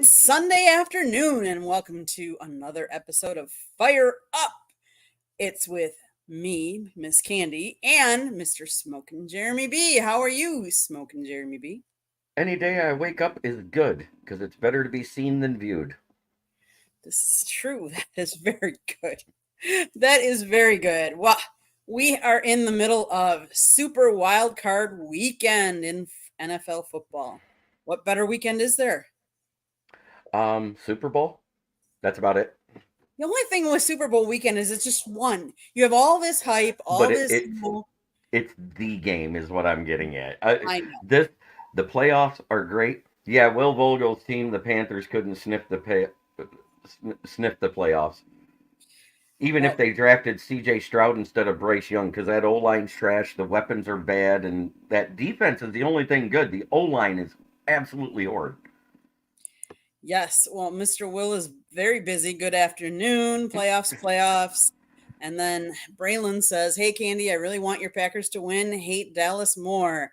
Good Sunday afternoon, and welcome to another episode of Fire Up. It's with me, Miss Candy, and Mr. Smokin' Jeremy B. How are you, Smokin' Jeremy B? Any day I wake up is good, because it's better to be seen than viewed. This is true. That is very good. That is very good. Well, we are in the middle of Super Wild Card Weekend in NFL football. What better weekend is there? Super Bowl? That's about it. The only thing with Super Bowl weekend is it's just one. You have all this hype, But all this, it's the game is what I'm getting at. I know. This the playoffs are great. Yeah, Will Vogel's team, the Panthers, couldn't sniff the playoffs. Even if Well, they drafted C.J. Stroud instead of Bryce Young, because that O line's trash, the weapons are bad, and that defense is the only thing good. The O line is absolutely horrid. yes. Well, Mr. Will is very busy. Good afternoon. Playoffs. And then Braylon says, "Hey, Candy, I really want your Packers to win. Hate Dallas more."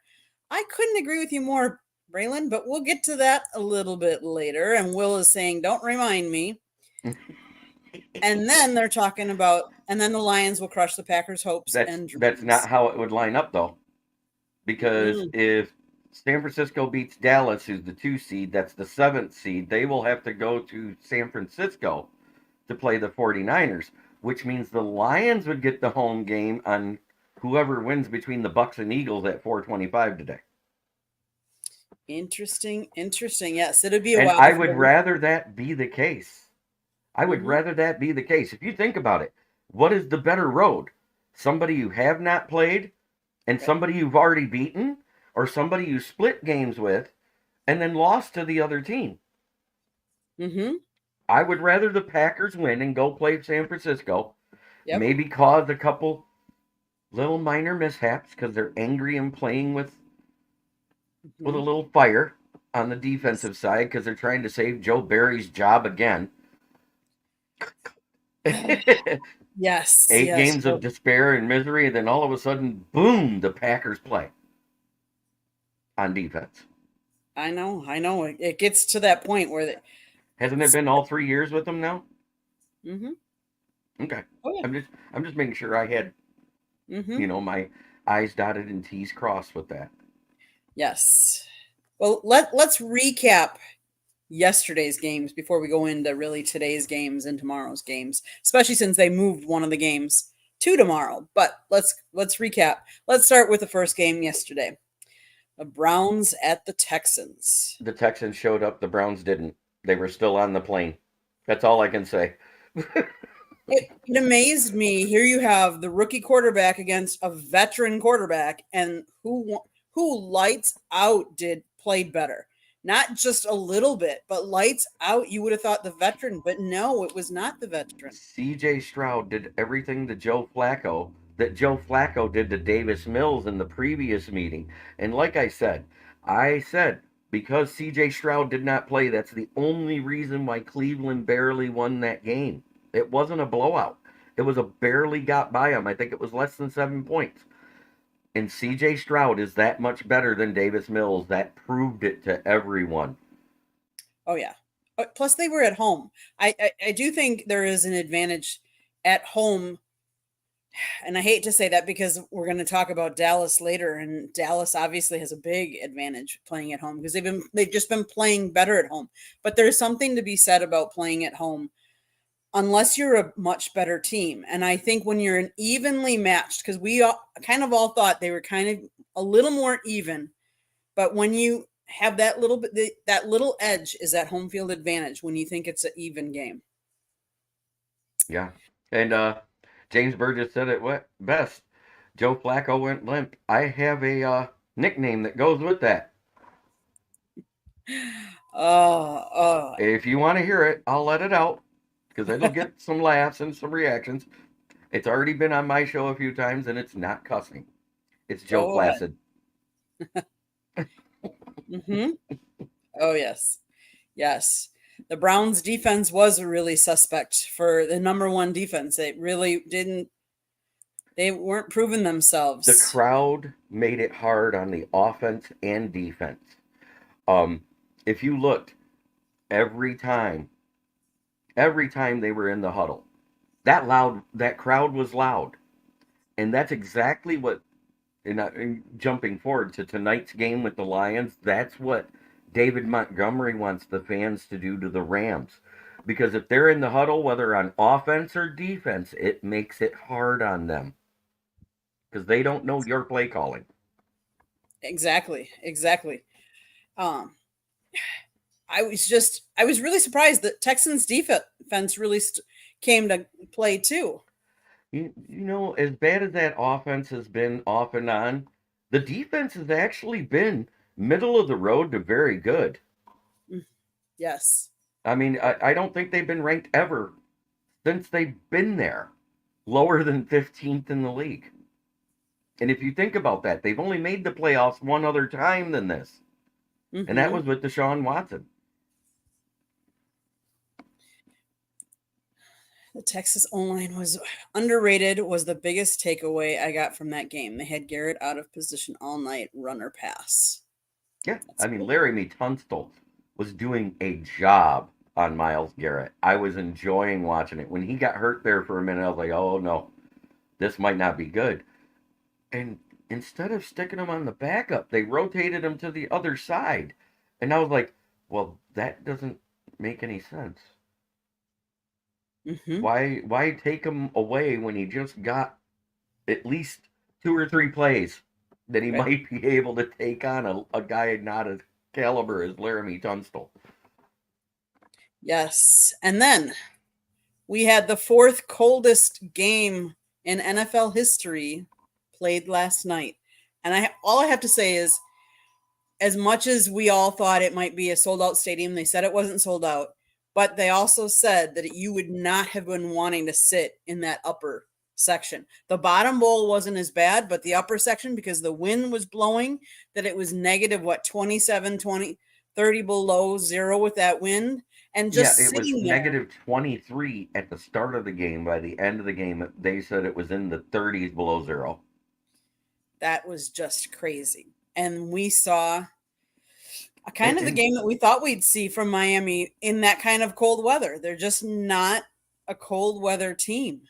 I couldn't agree with you more, Braylon, but we'll get to that a little bit later. And Will is saying, "Don't remind me." And then they're talking about, and then the Lions will crush the Packers' hopes That's and that's not dreams. how it would line up though. Because Mm, if San Francisco beats Dallas, who's the 2 seed, that's the seventh seed, they will have to go to San Francisco to play the 49ers, which means the Lions would get the home game on whoever wins between the Bucks and Eagles at 4:25 today. interesting. Yes, it'll be a And while I before would we. rather that be the case. I would Hmm. rather that be the case. If you think about it, what is the better road? Somebody you have not played and Right. somebody you've already beaten, or somebody you split games with and then lost to the other team? Hmm. I would rather the Packers win and go play San Francisco, Yep. maybe cause a couple little minor mishaps because they're angry and playing with a Hmm. little fire on the Yes. defensive side because they're trying to save Joe Barry's job again. Yes. 8 games of Well, despair and misery, and then all of a sudden, boom, the Packers play on defense. I know. It gets to that point where Hasn't it it's. been all 3 years with them now? Hmm. Okay, Oh yeah. I'm just making sure I had Hmm. my I's dotted and T's crossed with that. Yes. Well, let's recap yesterday's games before we go into really today's games and tomorrow's games, especially since they moved one of the games to tomorrow. But let's recap. Let's start with the first game yesterday. The Browns at the Texans. The Texans showed up, the Browns didn't. They were still on the plane. That's all I can say. It amazed me. Here you have the rookie quarterback against a veteran quarterback, and who lights out did played better. Not just a little bit, but lights out. You would have thought the veteran, but no, it was not the veteran. CJ Stroud did everything to Joe Flacco did to Davis Mills in the previous meeting. And like I said, because CJ Stroud did not play, that's the only reason why Cleveland barely won that game. It wasn't a blowout. It was a barely got by them. I think it was less than 7 points. And CJ Stroud is that much better than Davis Mills. That proved it to everyone. Oh yeah. Plus, they were at home. I do think there is an advantage at home, and I hate to say that because we're going to talk about Dallas later, and Dallas obviously has a big advantage playing at home because they've just been playing better at home. But there's something to be said about playing at home unless you're a much better team. And I think when you're an evenly matched, because we kind of all thought they were kind of a little more even, but when you have that little bit, that little edge is that home field advantage when you think it's an even game. Yeah. And James Burgess said it best. Joe Flacco went limp. I have a nickname that goes with that. Oh, If you want to hear it, I'll let it out because it'll get some laughs and some reactions. It's already been on my show a few times, and it's not cussing. It's Joe go ahead. Placid. Hmm. Oh, yes. The Browns defense was really suspect for the number one defense. They really didn't. They weren't proving The themselves. crowd made it hard on the offense and defense. Um, if you looked, every time, every time they were in the huddle. That crowd was loud. And that's exactly what, and jumping forward to tonight's game with the Lions, that's what David Montgomery wants the fans to do to the Rams. Because if they're in the huddle, whether on offense or defense, it makes it hard on them because they don't know your play calling. Exactly. Exactly. Um, I was really surprised that Texans defense really came to play too. You know, as bad as that offense has been off and on, the defense has actually been middle of the road to very good. Mm, yes. I mean, I don't think they've been ranked ever since they've been there, lower than 15th in the league. And if you think about that, they've only made the playoffs one other time than this, and that Hmm. was with Deshaun Watson. The Texas O-line was underrated, was the biggest takeaway I got from that game. They had Garrett out of position all night, runner pass. Yeah, That's I mean, cool. Larry Tunstall was doing a job on Myles Garrett. I was enjoying watching it. When he got hurt there for a minute, I was like, oh no, this might not be good. And instead of sticking him on the backup, they rotated him to the other side. And I was like, well, that doesn't make any sense. Hmm. Why take him away when he just got at least two or three plays that he Right. might be able to take on a guy not as caliber as Laramie Tunstall? Yes. And then we had the fourth coldest game in NFL history played last night. And all I have to say is, as much as we all thought it might be a sold out stadium, they said it wasn't sold out, but they also said that you would not have been wanting to sit in that upper section. The bottom bowl wasn't as bad, but the upper section, because the wind was blowing, that it was negative, what, 27, 20, 30 below zero with that wind. And Yeah, just it was sitting there, negative 23 at the start of the game. By the end of the game, they said it was in the 30s below zero. that was just crazy. And we saw a kind And, of the and game that we thought we'd see from Miami in that kind of cold weather. They're just not a cold weather team.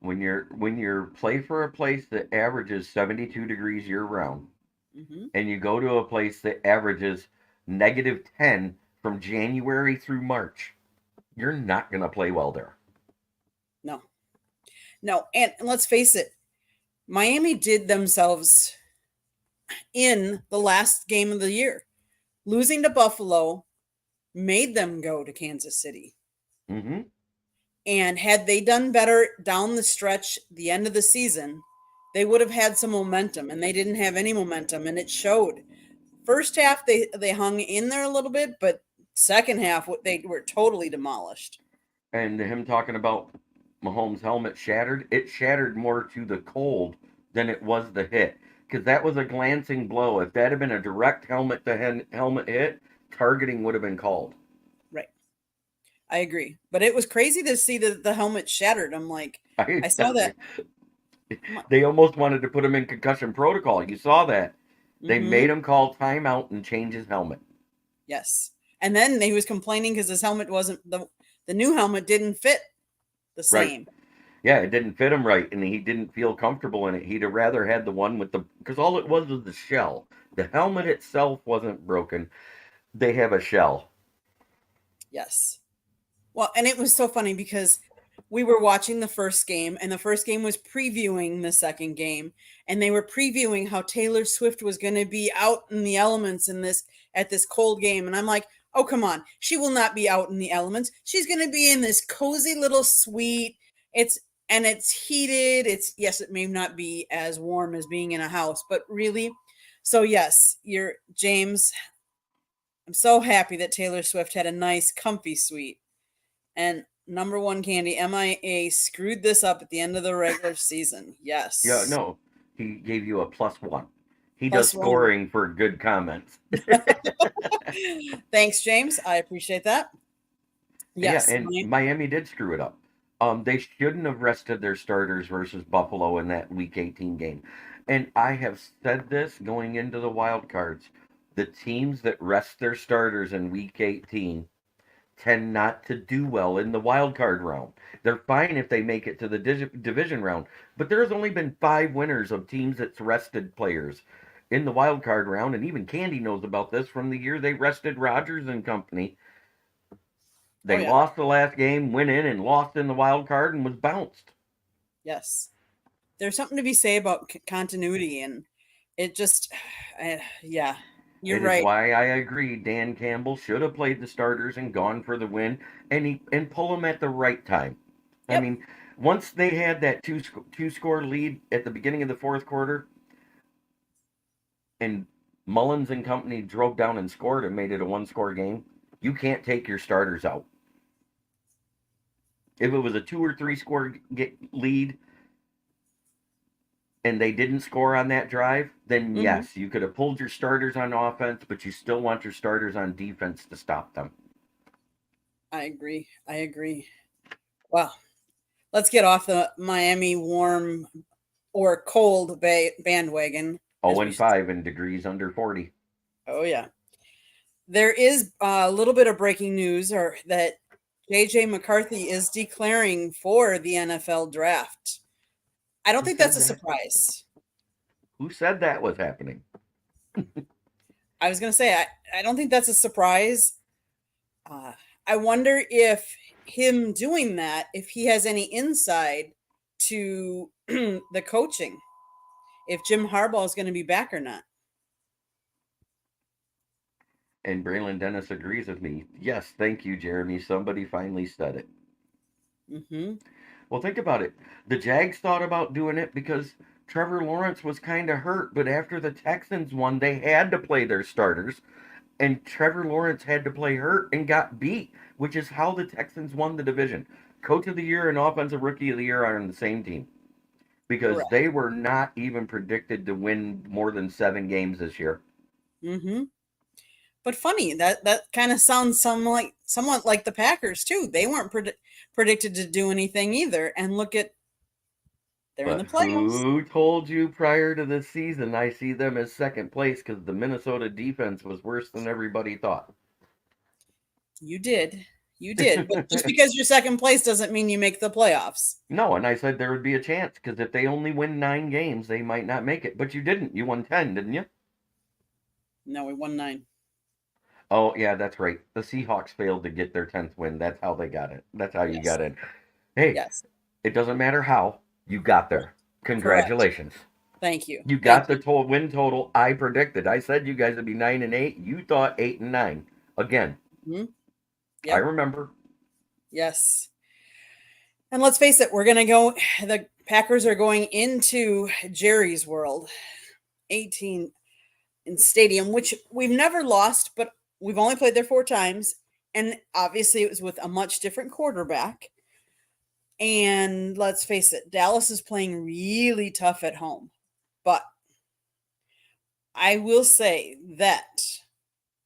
when you're play for a place that averages 72 degrees year round, Hmm. and you go to a place that averages negative 10 from January through March, you're not going to play well there. No, no. And let's face it, Miami did themselves in the last game of the year. Losing to Buffalo made them go to Kansas City. Hmm. And had they done better down the stretch, the end of the season, they would have had some momentum, and they didn't have any momentum, and it showed. First half they hung in there a little bit, but second half they were totally demolished. And him talking about Mahomes' helmet shattered, it shattered more to the cold than it was the hit. Because that was a glancing blow. If that had been a direct helmet to helmet hit, targeting would have been called. Right. I agree. But it was crazy to see the helmet shattered. I'm like, I I, saw that. they almost wanted to put him in concussion protocol. You saw that. They Mm-hmm. made him call timeout and change his helmet. Yes. And then he was complaining because his helmet wasn't the new helmet didn't fit the Right. same. Yeah, it didn't fit him right, and he didn't feel comfortable in it. He'd have rather had the one with the, because all it was the shell. The helmet Right. itself wasn't broken. They have a shell. Yes. Well, and it was so funny because we were watching the first game, and the first game was previewing the second game, and they were previewing how Taylor Swift was going to be out in the elements in this at this cold game, and I'm like, oh come on, she will not be out in the elements. She's going to be in this cozy little suite. It's heated. It's yes, it may not be as warm as being in a house, but really, so yes, you're James. I'm so happy that Taylor Swift had a nice, comfy suite. And number one candy, MIA screwed this up at the end of the regular season. Yeah, Yes. no, he gave you a +1. He does Plus one. scoring for good comments. Thanks, James. I appreciate that. Yeah, Yes. and Miami did screw it up. They shouldn't have rested their starters versus Buffalo in that Week 18 game. And I have said this going into the wild cards. The teams that rest their starters in Week 18 tend not to do well in the wild card round. They're fine if they make it to the division round, but there's only been 5 winners of teams that's rested players in the wild card round, and even Candy knows about this from the year they rested Rogers and company. Oh They yeah. lost the last game, went in and lost in the wild card, and was bounced. Yes. There's something to be say about continuity, and it just, yeah, you're It is right. why I agree Dan Campbell should have played the starters and gone for the win, and pull them at the right time. I Yep. mean, once they had that two score lead at the beginning of the fourth quarter, and Mullins and company drove down and scored and made it a 1 score game, you can't take your starters out. If it was a 2 or 3 score lead and they didn't score on that drive, then Hmm. yes, you could have pulled your starters on offense, but you still want your starters on defense to stop them. I agree. I agree. Well, let's get off the Miami warm or cold bandwagon, as 0 we and should say. 5 in degrees under 40. Oh yeah. There is a little bit of breaking news, or that JJ McCarthy is declaring for the NFL draft. I don't Who think that's said a that? surprise. Who said that was happening? I was going to say, I don't think that's a surprise. Uh, I wonder if him doing that, if he has any insight to the coaching, if Jim Harbaugh is going to be back or not. And Braylon Dennis agrees with me. Yes, thank you, Jeremy. Somebody finally said it. Hmm. Well, think about it. The Jags thought about doing it because Trevor Lawrence was kind of hurt, but after the Texans won, they had to play their starters, and Trevor Lawrence had to play hurt and got beat, which is how the Texans won the division. Coach of the Year and Offensive Rookie of the Year are on the same team because Correct. they were not even predicted to win more than 7 games this year. Hmm. But funny that kind of sounds somewhat like the Packers too. They weren't predicted to do anything either, and look at they're in the But playoffs. who told you prior to this season I see them as second place because the Minnesota defense was worse than everybody thought? You did, but just because you're second place doesn't mean you make the playoffs. No, and I said there would be a chance because if they only win 9 games, they might not make it. But you didn't. You won 10, didn't you? No, we won 9. Oh, yeah, that's right. The Seahawks failed to get their 10th win. That's how they got it. That's how you Yes, got in. Hey, yes, it doesn't matter how, you got there. correct. Congratulations. Thank you, You thank got the you. total win total I predicted. I said you guys would be 9-8. You thought 8-9. Again, Hmm. I Yep, remember. yes. And let's face it, we're gonna go. The Packers are going into Jerry's World, 18 in Stadium, which we've never lost, but we've only played there 4 times, and obviously it was with a much different quarterback. And let's face it, Dallas is playing really tough at home. But I will say that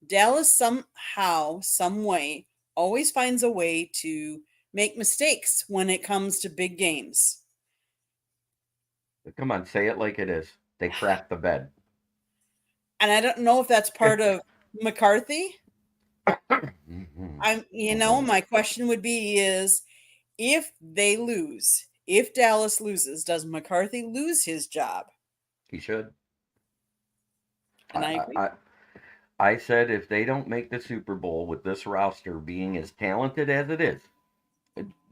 Dallas somehow, some way, always finds a way to make mistakes when it comes to big games. Come on, say it like it is. They crapped the bed. And I don't know if that's part of McCarthy. Mhm, I'm, mhm. my question would be is, if they lose, if Dallas loses, does McCarthy lose his job? He should. And I I, agree. I, I said if they don't make the Super Bowl with this roster being as talented as it is,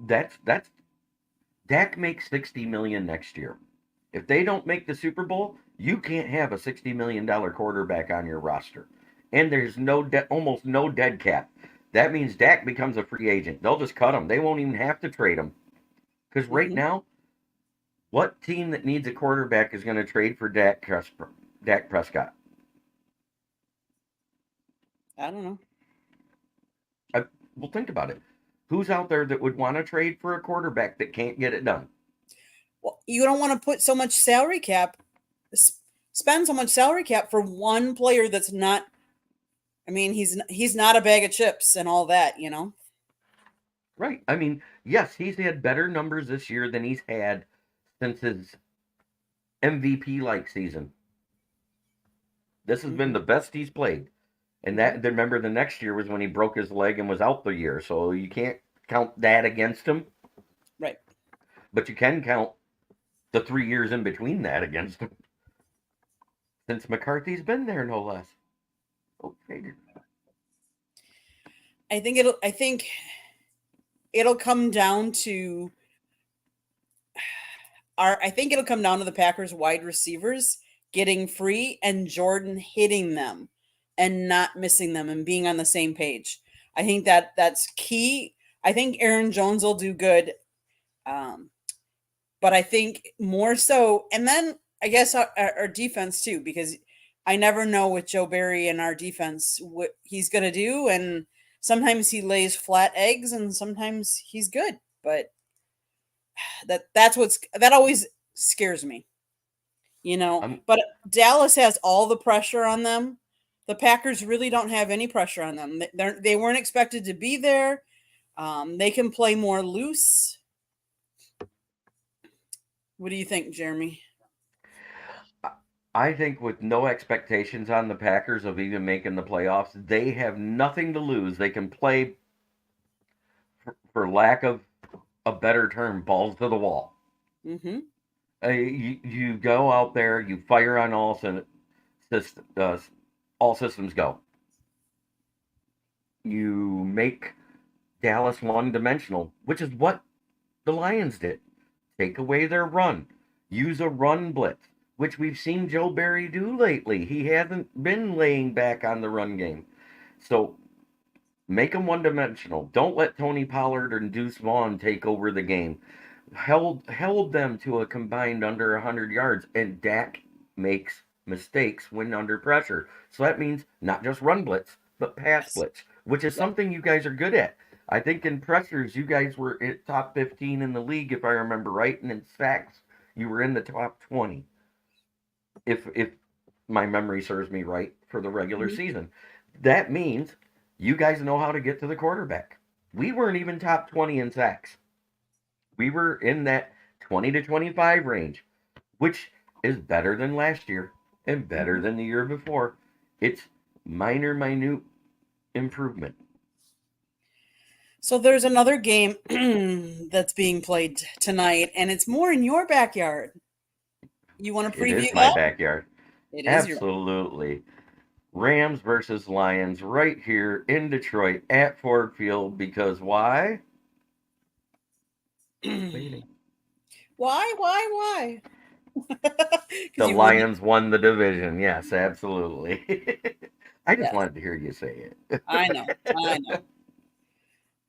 that's Dak makes 60 million next year. If they don't make the Super Bowl, you can't have a $60 million quarterback on your roster, and there's almost no dead cap. That means Dak becomes a free agent. They'll just cut him. They won't even have to trade him because right Hmm. now, what team that needs a quarterback is going to trade for Dak Prescott? I don't know. I, well, think about it. Who's out there that would want to trade for a quarterback that can't get it done? Well, you don't want to put so much salary cap, spend so much salary cap for one player that's not. I mean, he's not a bag of chips and all that. Right. I mean, yes, he's had better numbers this year than he's had since his MVP like season. This has been Hmm. the best he's played. And Mhm. that remember the next year was when he broke his leg and was out the year. So you can't count that against him, Right. but you can count the 3 years in between that against him since McCarthy's been there, no less. Okay. I think it'll come down to I think it'll come down to the Packers wide receivers getting free and Jordan hitting them and not missing them and being on the same page. I think that's key. I think Aaron Jones will do good. Um, but I think more so, and then I guess our defense too, because I never know with Joe Barry and our defense what he's going to do. And sometimes he lays flat eggs and sometimes he's good. But that always scares me, you know. I'm But Dallas has all the pressure on them. The Packers really don't have any pressure on them. They weren't expected to be there. They can play more loose. What do you think, Jeremy? I think with no expectations on the Packers of even making the playoffs, they have nothing to lose. They can play, for lack of a better term, balls to the wall. Mm-hmm. You go out there, you fire on all systems go. You make Dallas one dimensional, which is what the Lions did. Take away their run, use a run blitz, which we've seen Joe Barry do lately. He hasn't been laying back on the run game. So make them one dimensional. Don't let Tony Pollard and Deuce Vaughn take over the game. Held them to a combined under 100 yards, and Dak makes mistakes when under pressure. So that means not just run blitz, but pass Yes. blitz, which is Yep. something you guys are good at. I think in pressures, you guys were at top 15 in the league, if I remember right, and in sacks, you were in the top 20, if my memory serves me right, for the regular Mhm. season. That means you guys know how to get to the quarterback. We weren't even top 20 in sacks. We were in that 20 to 25 range, which is better than last year and better Mhm. than the year before. It's minute improvement. So there's another game that's being played tonight, and it's more in your backyard. You want to It is preview my that? backyard. It is your. Absolutely. Rams versus Lions right here in Detroit at Ford Field, because why? Waiting. Why? The Because you wouldn't. Lions won the division. Yes, absolutely. I just Yes, wanted to hear you say it. I know. I know.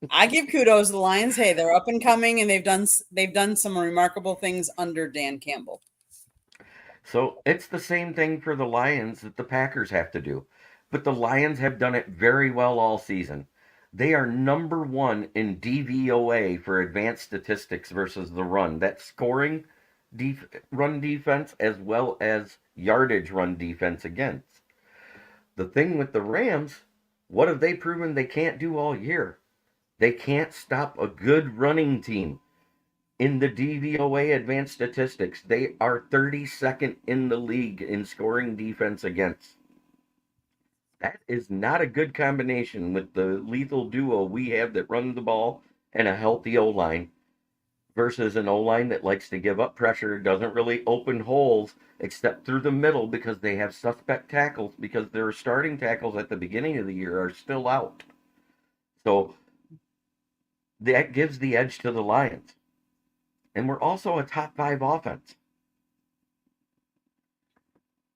I give kudos to the Lions. Hey, they're up and coming, and they've done some remarkable things under Dan Campbell. So it's the same thing for the Lions that the Packers have to do. But the Lions have done it very well all season. They are number one in DVOA for advanced statistics versus the run. That's scoring run defense as well as yardage run defense against. The thing with the Rams, what have they proven they can't do all year? They can't stop a good running team. In the DVOA advanced statistics, they are 32nd in the league in scoring defense against. That is not a good combination with the lethal duo we have that runs the ball and a healthy O line versus an O line that likes to give up pressure, doesn't really open holes except through the middle because they have suspect tackles because their starting tackles at the beginning of the year are still out. So that gives the edge to the Lions. And we're also a top five offense.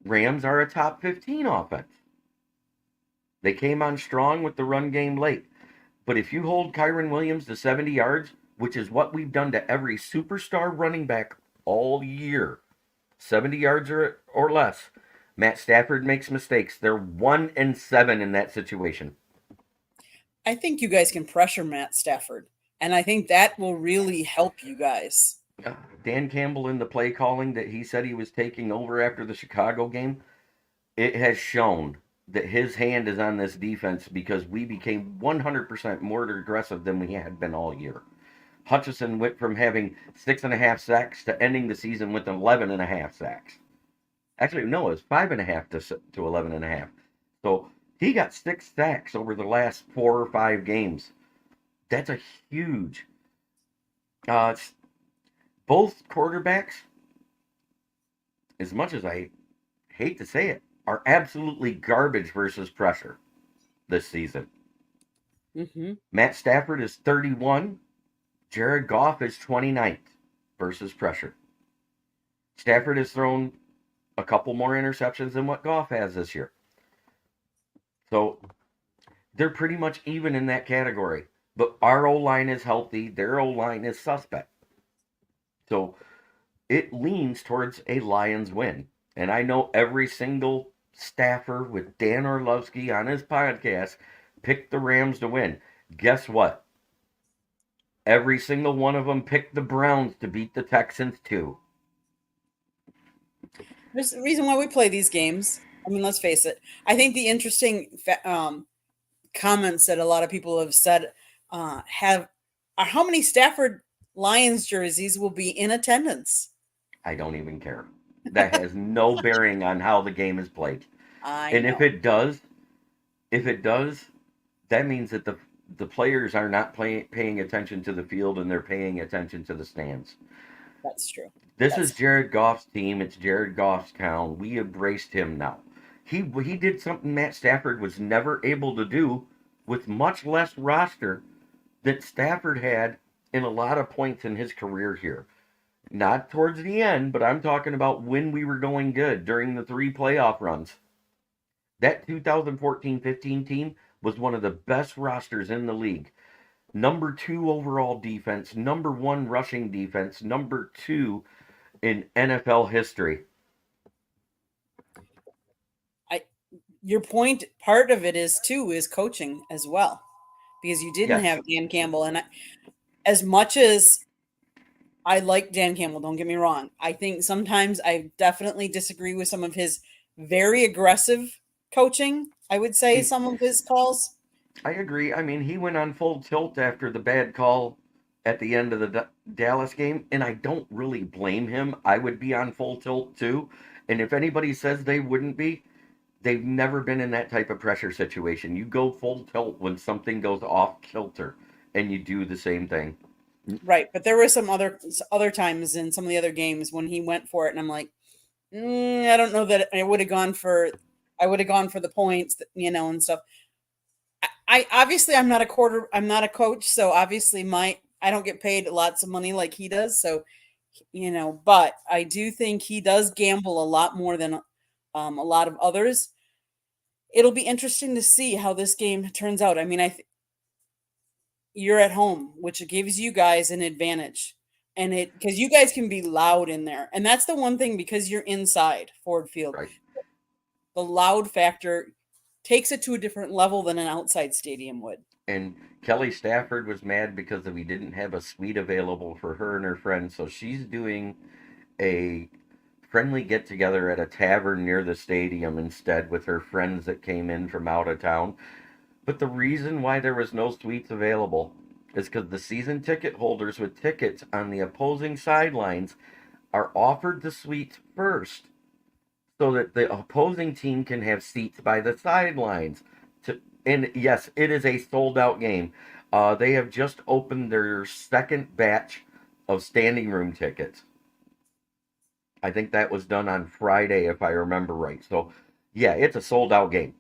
Rams are a top 15 offense. They came on strong with the run game late. But if you hold Kyron Williams to 70 yards, which is what we've done to every superstar running back all year, 70 yards or less, Matt Stafford makes mistakes. They're 1-7 in that situation. I think you guys can pressure Matt Stafford, and I think that will really help you guys. Dan Campbell in the play calling that he said he was taking over after the Chicago game, it has shown that his hand is on this defense because we became 100% more aggressive than we had been all year. Hutchinson went from having 6.5 sacks to ending the season with 11.5 sacks. Actually, no, it was 5.5 to 11.5. So He got 6 sacks over the last 4 or 5 games. That's a huge. It's both quarterbacks, as much as I hate to say it, are absolutely garbage versus pressure this season. Mm-hmm. Matt Stafford is 31. Jared Goff is 29th versus pressure. Stafford has thrown a couple more interceptions than what Goff has this year. So they're pretty much even in that category. But our O line is healthy, their O line is suspect. So it leans towards a Lions win. And I know every single staffer with Dan Orlovsky on his podcast picked the Rams to win. Guess what? Every single one of them picked the Browns to beat the Texans too. There's a reason why we play these games. I mean, let's face it. I think the interesting comments that a lot of people have said have are how many Stafford Lions jerseys will be in attendance. I don't even care. That has no bearing on how the game is played. I And if know it does, if it does, that means that the players are not paying attention to the field and they're paying attention to the stands. that's true. This is That's Jared Goff's team. It's Jared Goff's town. We embraced him now. He did something Matt Stafford was never able to do with much less roster that Stafford had in a lot of points in his career here. Not towards the end, but I'm talking about when we were going good during the 3 playoff runs. That 2014-15 team was one of the best rosters in the league. Number 2 overall defense, number 1 rushing defense, number 2 in NFL history. I. Your point. Part of it is too is coaching as well, because you didn't Yes, have Dan Campbell, and as much as I like Dan Campbell, don't get me wrong. I think sometimes I definitely disagree with some of his very aggressive coaching. I would say he, some of his calls. I agree. I mean, he went on full tilt after the bad call at the end of the Dallas game, and I don't really blame him. I would be on full tilt too. And if anybody says they wouldn't be, they've never been in that type of pressure situation. You go full tilt when something goes off kilter, and you do the same thing. Right, but there were some other times in some of the other games when he went for it, and I'm like, I don't know that I would have gone for. I would have gone for the points, and stuff. I obviously I'm not a coach, so obviously I don't get paid lots of money like he does. So but I do think he does gamble a lot more than a lot of others. It'll be interesting to see how this game turns out. I mean, you're at home, which gives you guys an advantage, and it because you guys can be loud in there, and that's the one thing because you're inside Ford Field. Right. The loud factor takes it to a different level than an outside stadium would. And Kelly Stafford was mad because we didn't have a suite available for her and her friends, so she's doing a friendly get together at a tavern near the stadium instead with her friends that came in from out of town. But the reason why there was no suites available is because the season ticket holders with tickets on the opposing sidelines are offered the suites first so that the opposing team can have seats by the sidelines. And yes, it is a sold out game. They have just opened their second batch of standing room tickets. I think that was done on Friday, if I remember right. So, yeah, it's a sold out game.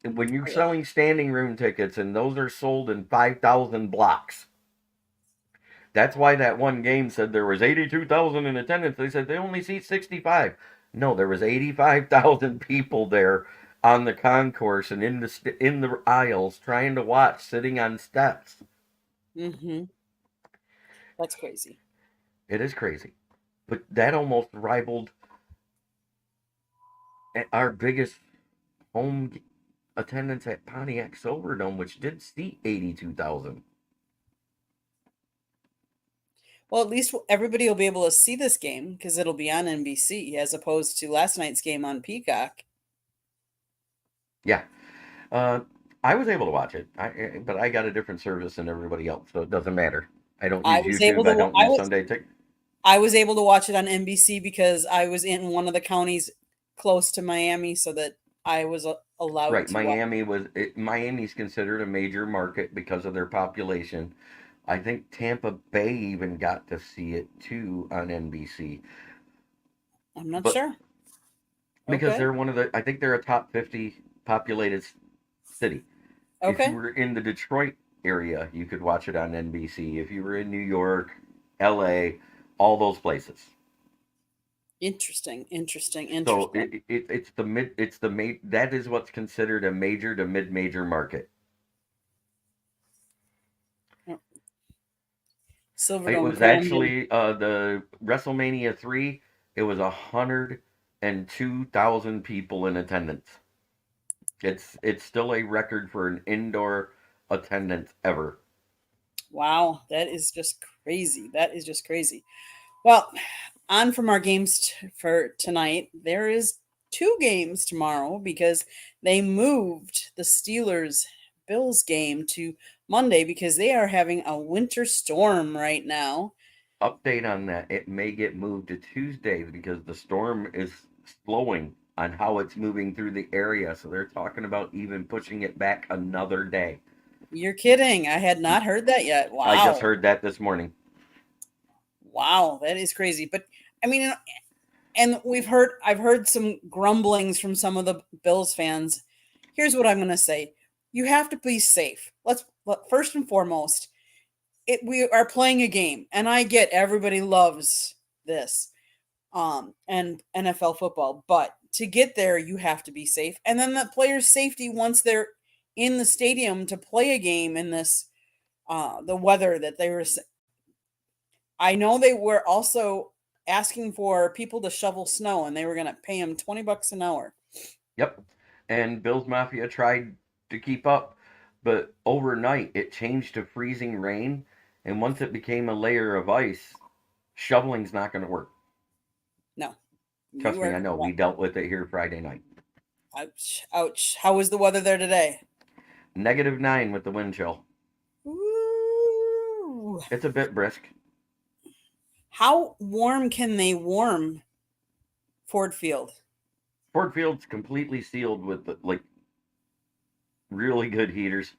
When you're Oh, yeah. selling standing room tickets and those are sold in 5,000 blocks, that's why that one game said there was 82,000 in attendance. They said they only seat 65. No, there was 85,000 people there on the concourse and in the aisles trying to watch, sitting on steps. Mm-hmm. That's crazy. It is crazy, but that almost rivaled our biggest home attendance at Pontiac Silverdome, which did seat 82,000. Well, at least everybody will be able to see this game because it'll be on NBC as opposed to last night's game on Peacock. Yeah, uh, I was able to watch it, but I got a different service than everybody else, so it doesn't matter. I don't I use was able YouTube. to. I don't I use was Sunday Tick. I was able to watch it on NBC because I was in one of the counties close to Miami, so that I was allowed Right. to watch. Miami's considered a major market because of their population. I think Tampa Bay even got to see it too on NBC. I'm not But sure. because Okay. I think they're a top 50 populated city. If you Okay. were in the Detroit area, you could watch it on NBC. If you were in New York, LA, all those places. Interesting. Interesting. So Interesting. it's the that is what's considered a major to mid-major market. Yep. It Silverdome was crammed in. actually the WrestleMania 3. It was 102,000 people in attendance. It's still a record for an indoor attendance ever. Wow, that is just crazy. That is just crazy. Well, on from our games for tonight. There is two games tomorrow because they moved the Steelers Bills game to Monday because they are having a winter storm right now. Update on that. It may get moved to Tuesday because the storm is slowing on how it's moving through the area. So they're talking about even pushing it back another day. You're kidding. I had not heard that yet. I just Wow. heard that this morning. Wow, that is crazy. But I mean, and I've heard some grumblings from some of the Bills fans. Here's what I'm going to say. You have to be safe. First and foremost, we are playing a game, and I get everybody loves this and NFL football, but to get there you have to be safe. And then the players' safety once they're in the stadium to play a game in this the weather that they were. I know they were also asking for people to shovel snow, and they were going to pay them $20 an hour. Yep. And Bills Mafia tried to keep up, but overnight it changed to freezing rain. And once it became a layer of ice, shoveling's not going to work. No, Trust you me, are I know. We correct. dealt with it here Friday night. Ouch, ouch. How was the weather there today? -9 with the wind chill. Ooh. It's a bit brisk. How warm can they warm Ford Field? Ford Field's completely sealed with like really good heaters.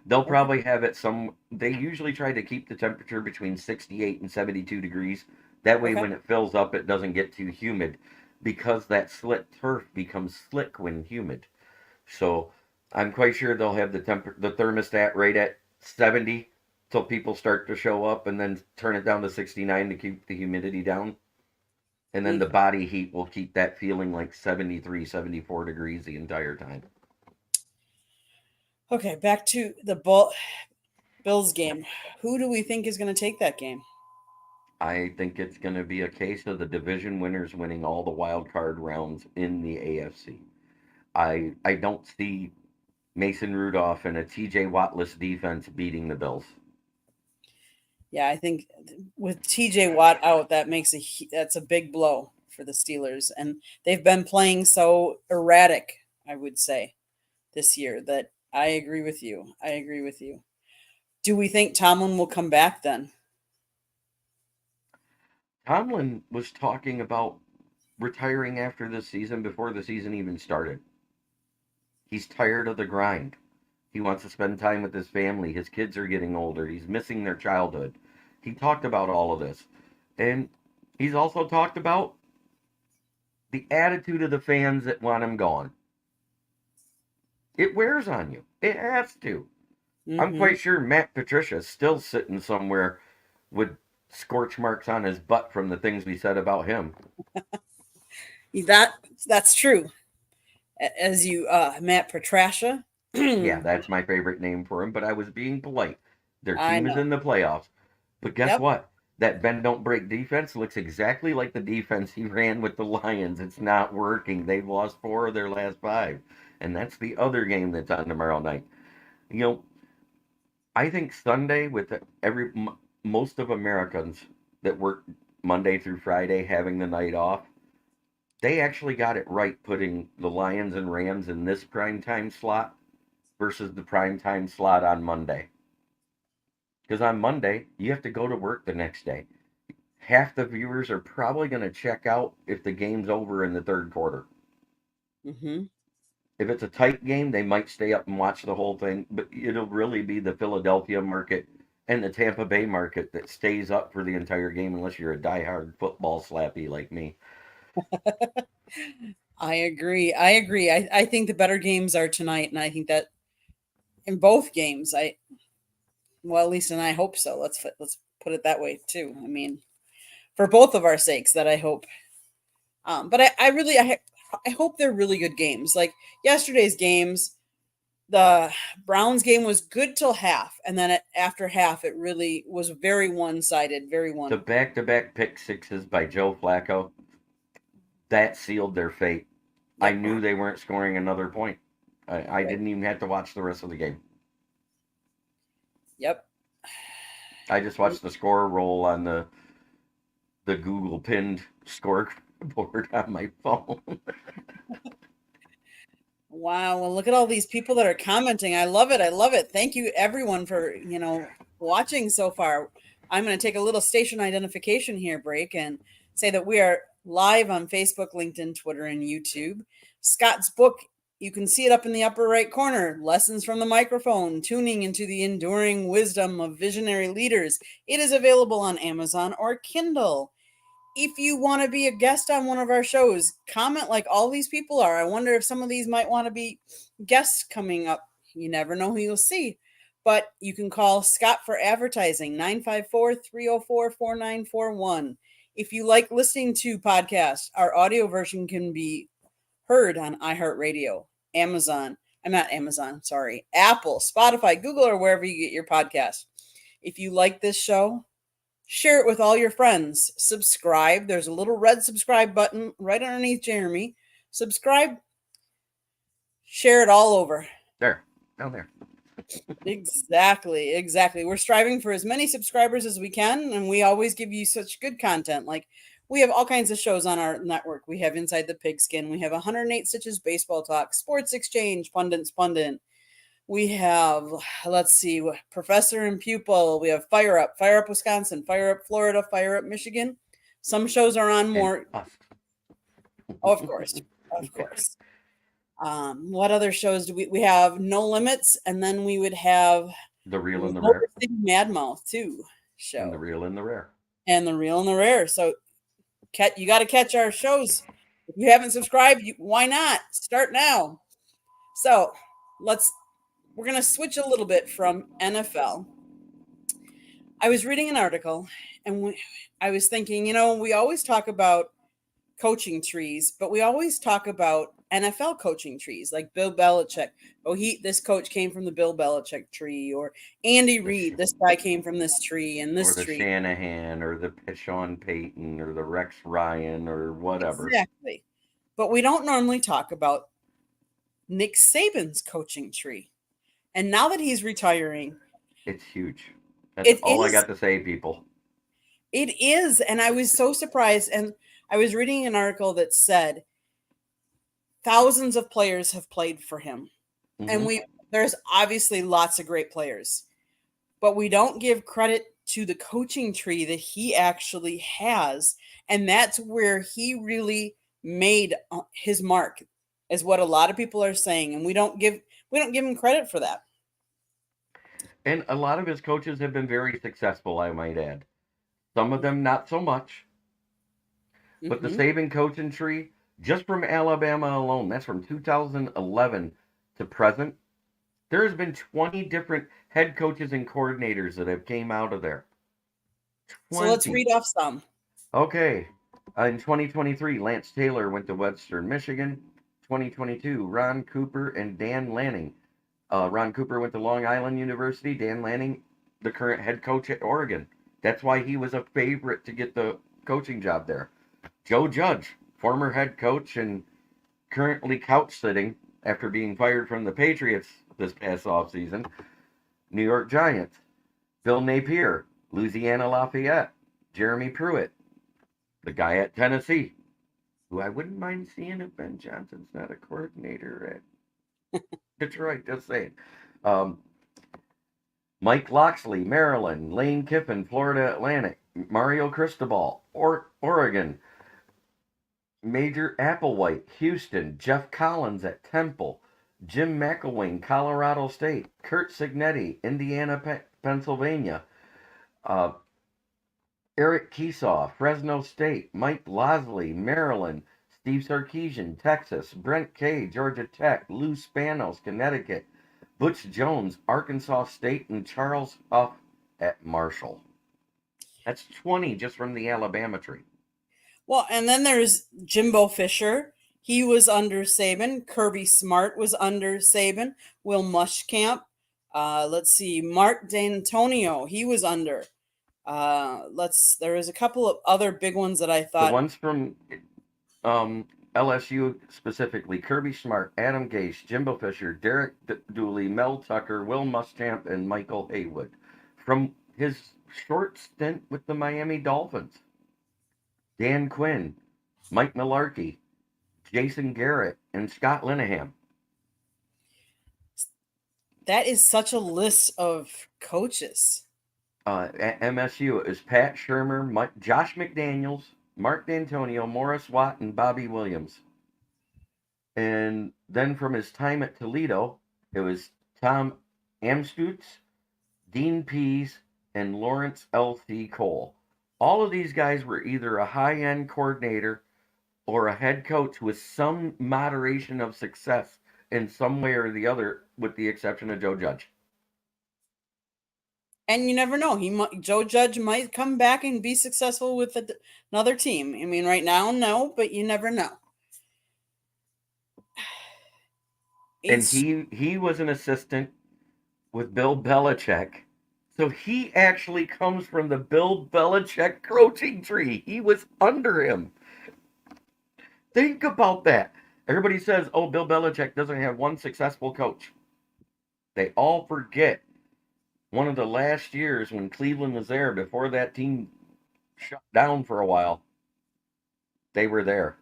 They'll Okay, probably have it some. They usually try to keep the temperature between 68 and 72 degrees. That way, okay. when it fills up, it doesn't get too humid because that slit turf becomes slick when humid. So I'm quite sure they'll have the thermostat right at 70 till people start to show up, and then turn it down to 69 to keep the humidity down. And then Mm. the body heat will keep that feeling like 73, 74 degrees the entire time. Okay, back to the Bills game. Who do we think is going to take that game? I think it's going to be a case of the division winners winning all the wild card rounds in the AFC. I don't see Mason Rudolph and a TJ Wattless defense beating the Bills. Yeah, I think with TJ Watt out, that's a big blow for the Steelers, and they've been playing so erratic. I would say this year that I agree with you. I agree with you. Do we think Tomlin will come back then? Tomlin was talking about retiring after this season before the season even started. He's tired of the grind. He wants to spend time with his family. His kids are getting older. He's missing their childhood. He talked about all of this. And he's also talked about the attitude of the fans that want him gone. It wears on you. It has to. I'm Mm-hmm. quite sure Matt Patricia is still sitting somewhere with scorch marks on his butt from the things we said about him. That that's true. As you, Matt Patricia. Yeah, I that's my favorite name for him, but I was being polite. Their team is know. in the playoffs. But guess Yep. what? That bend don't break defense looks exactly like the defense he ran with the Lions. It's not working. They've lost 4 of their last 5. And that's the other game that's on tomorrow night. You know, I think Sunday with most of Americans that work Monday through Friday having the night off, they actually got it right putting the Lions and Rams in this prime time slot versus the prime time slot on Monday. Because on Monday, you have to go to work the next day. Half the viewers are probably going to check out if the game's over in the third quarter. Mm-hmm. If it's a tight game, they might stay up and watch the whole thing, but it'll really be the Philadelphia market and the Tampa Bay market that stays up for the entire game unless you're a diehard football slappy like me. I agree. I agree. I think the better games are tonight, and I think that in both games, well, at least, and I hope so. Let's put it that way too. I mean, for both of our sakes, that I hope. But I really I hope they're really good games. Like yesterday's games, the Browns game was good till half, and then after half, it really was very one sided. Very The one. back to back pick sixes by Joe Flacco, that sealed their fate. I Yep. knew they weren't scoring another point. I Right. didn't even have to watch the rest of the game. Yep. I just watched the score roll on the Google pinned scoreboard on my phone. Wow. Well, look at all these people that are commenting. I love it. I love it. Thank you, everyone, for watching so far. I'm going to take a little station identification here, break, and say that we are live on Facebook, LinkedIn, Twitter, and YouTube. Scott's book, you can see it up in the upper right corner. Lessons from the Microphone: Tuning into the Enduring Wisdom of Visionary Leaders. It is available on Amazon or Kindle. If you want to be a guest on one of our shows, comment like all these people are. I wonder if some of these might want to be guests coming up. You never know who you'll see. But you can call Scott for advertising, 954-304-4941. If you like listening to podcasts, our audio version can be heard on iHeartRadio, Amazon. I'm not Amazon, sorry. Apple, Spotify, Google, or wherever you get your podcasts. If you like this show, share it with all your friends. Subscribe. There's a little red subscribe button right underneath Jeremy. Subscribe. Share it all over. There, down there. Exactly. Exactly. We're striving for as many subscribers as we can, and we always give you such good content. Like we have all kinds of shows on our network. We have Inside the Pigskin. We have 108 Stitches Baseball Talk, Sports Exchange, Pundit. We have, let's see, Professor and Pupil. We have Fire Up Wisconsin, Fire Up Florida, Fire Up Michigan. Some shows are on And more. us. Oh, of course. Of course. What other shows do we have? No Limits, and then we would have The real and the Motor rare. City Madmouth too And the show, real and the rare. and the Real and the Rare. So, you got to catch our shows. If you haven't subscribed, why not start now? So, we're gonna switch a little bit from NFL. I was reading an article, and I was thinking, we always talk about coaching trees, but we always talk about NFL coaching trees, like Bill Belichick. Oh, this coach came from the Bill Belichick tree, or Andy The Reid, this guy came from this tree and or this the tree. Shanahan or the Sean Payton or the Rex Ryan or whatever. Exactly. But we don't normally talk about Nick Saban's coaching tree. And now that he's retiring, It's huge. That's it all I is got to say, people. it is, and I was so surprised. And I was reading an article that said thousands of players have played for him. And Hmm. there's obviously lots of great players, but we don't give credit to the coaching tree that he actually has, and that's where he really made his mark, is what a lot of people are saying, and we don't give him credit for that. And a lot of his coaches have been very successful, I might add. Some of them not so much. But the Hmm. Saban coaching tree, just from Alabama alone, that's from 2011 to present. There's been 20 different head coaches and coordinators that have came out of there. So let's 20. read off some. Okay. In 2023, Lance Taylor went to Western Michigan. 2022, Ron Cooper and Dan Lanning. Ron Cooper went to Long Island University. Dan Lanning, the current head coach at Oregon. That's why he was a favorite to get the coaching job there. Joe Judge, former head coach and currently couch sitting after being fired from the Patriots this past offseason. New York Giants. Phil Napier, Louisiana Lafayette. Jeremy Pruitt, the guy at Tennessee, who I wouldn't mind seeing if Ben Johnson's not a coordinator at Detroit, just saying. Um, Mike Loxley, Maryland. Lane Kiffin, Florida Atlantic. Mario Cristobal, Oregon. Major Applewhite, Houston. Jeff Collins at Temple. Jim McElwain, Colorado State. Kurt Signetti, Indiana, Pennsylvania. Uh, Eric Keesaw, Fresno State. Mike Losley, Maryland. Steve Sarkeesian, Texas. Brent Kay, Georgia Tech. Lou Spanos, Connecticut. Butch Jones, Arkansas State. And Charles Huff at Marshall. That's 20 just from the Alabama tree. Well, and then there's Jimbo Fisher. He was under Saban. Kirby Smart was under Saban. Will Muschamp. Let's see, Mark D'Antonio. He was under. There was a couple of other big ones that I The thought. ones from LSU specifically: Kirby Smart, Adam Gase, Jimbo Fisher, Derek Dooley, Mel Tucker, Will Muschamp, and Michael Haywood. From his short stint with the Miami Dolphins: Dan Quinn, Mike Mularkey, Jason Garrett, and Scott Linehan. That is such a list of coaches. At MSU is Pat Shermer, Josh McDaniels, Mark D'Antonio, Morris Watt, and Bobby Williams. And then from his time at Toledo, it was Tom Amstutz, Dean Pease, and Lawrence L.C. Cole. All of these guys were either a high-end coordinator or a head coach with some moderation of success in some way or the other, with the exception of Joe Judge. And you never know. Joe Judge might come back and be successful with another team. I mean, right now, no, but you never know. And he was an assistant with Bill Belichick. So he actually comes from the Bill Belichick coaching tree. He was under him. Think about that. Everybody says, oh, Bill Belichick doesn't have one successful coach. They all forget one of the last years when Cleveland was there, before that team shut down for a while, they were there.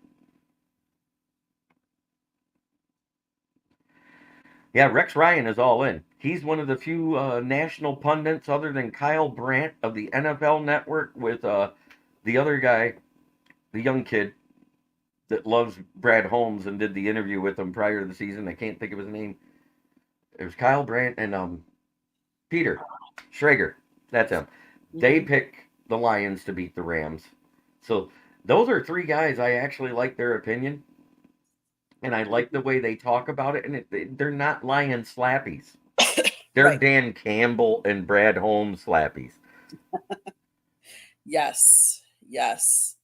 Yeah, Rex Ryan is all in. He's one of the few national pundits, other than Kyle Brandt of the NFL Network, with the other guy, the young kid that loves Brad Holmes and did the interview with him prior to the season. I can't think of his name. It was Kyle Brandt and Peter Schrager. That's him. They pick the Lions to beat the Rams. So those are three guys I actually like their opinion. And I like the way they talk about it. And they're not Lion slappies. They're Right. Dan Campbell and Brad Holmes slappies. Yes. Yes.